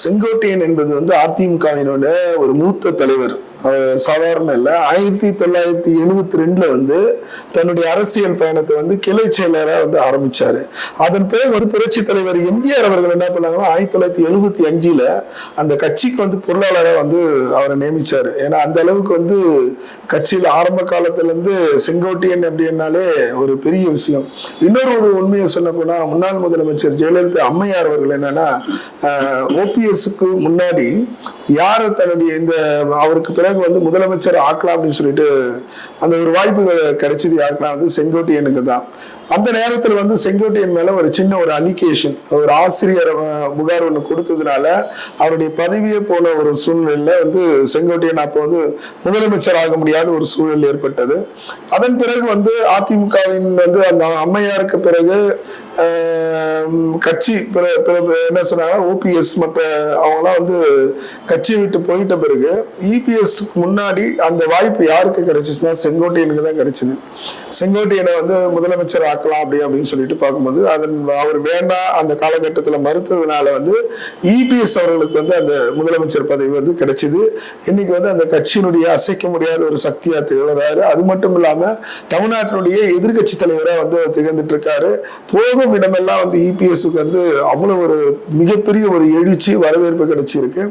செங்கோட்டையன் என்பது வந்து அதிமுகவினோட ஒரு மூத்த தலைவர். சாதாரண இல்லை. 1972 வந்து தன்னுடைய அரசியல் பயணத்தை வந்து கிளை செயலராக வந்து ஆரம்பிச்சாரு. அதன் பிறகு வந்து புரட்சி தலைவர் எம்ஜிஆர் அவர்கள் என்ன பண்ணாங்கன்னா 1975 அந்த கட்சிக்கு வந்து பொருளாளராக வந்து அவரை நியமிச்சாரு. ஏன்னா அந்த அளவுக்கு வந்து கட்சியில் ஆரம்ப காலத்துல இருந்து செங்கோட்டையன் அப்படின்னாலே ஒரு பெரிய விஷயம். இன்னொரு ஒரு உண்மையை சொல்ல போனா முன்னாள் முதலமைச்சர் ஜெயலலிதா அம்மையார் அவர்கள் என்னன்னா ஓபிஎஸ்க்கு முன்னாடி யாரு தன்னுடைய இந்த அவருக்கு பிறகு வந்து முதலமைச்சர் ஆக்கலாம் அப்படின்னு சொல்லிட்டு அந்த ஒரு வாய்ப்பு கிடைச்சது யாருக்குன்னா வந்து செங்கோட்டையனுக்கு தான். அந்த நேரத்தில் வந்து செங்கோட்டையன் மேல ஒரு சின்ன ஒரு அலிகேஷன், ஒரு ஆசிரியர் புகார் ஒன்று கொடுத்ததுனால அவருடைய பதவியே போன ஒரு சூழ்நிலையில வந்து செங்கோட்டையன் அப்போ வந்து முதலமைச்சர் ஆக முடியாத ஒரு சூழல் ஏற்பட்டது. அதன் பிறகு வந்து அதிமுகவின் வந்து அந்த அம்மையாருக்கு பிறகு கட்சி என்ன சொன்னாங்கன்னா ஓபிஎஸ் மற்ற அவங்களாம் வந்து கட்சியை விட்டு போயிட்ட பிறகு இபிஎஸ் முன்னாடி அந்த வாய்ப்பு யாருக்கு கிடைச்சிச்சுன்னா செங்கோட்டையனுக்கு தான் கிடைச்சது. செங்கோட்டையனை வந்து முதலமைச்சர் ஆக்கலாம் அப்படின்னு சொல்லிட்டு பார்க்கும்போது அவர் வேண்டாம் அந்த காலகட்டத்தில் மறுத்ததுனால வந்து இபிஎஸ் அவர்களுக்கு வந்து அந்த முதலமைச்சர் பதவி வந்து கிடைச்சது. இன்னைக்கு வந்து அந்த கட்சியினுடைய அசைக்க முடியாத ஒரு சக்தியா திகழ்றாரு. அது மட்டும் இல்லாம தமிழ்நாட்டினுடைய எதிர்கட்சி தலைவராக வந்து திகழ்ந்துட்டு இருக்காரு. போதும் இடமெல்லாம் வந்து இபிஎஸ்க்கு வந்து அவ்வளவு ஒரு மிகப்பெரிய ஒரு எழுச்சி வரவேற்பு கிடைச்சிருக்கு.